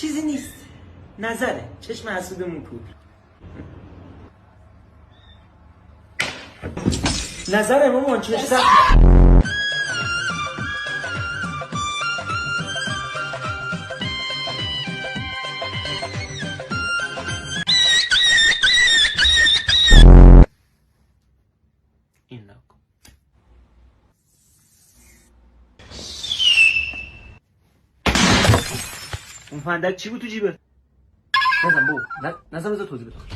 چیزی نیست، نظره، چشم حسودمون پول. نظره مامان چشم این نکن. اون فندک چی بود تو جیبه؟ نزن بابا، نزن بذار توضیح بدم.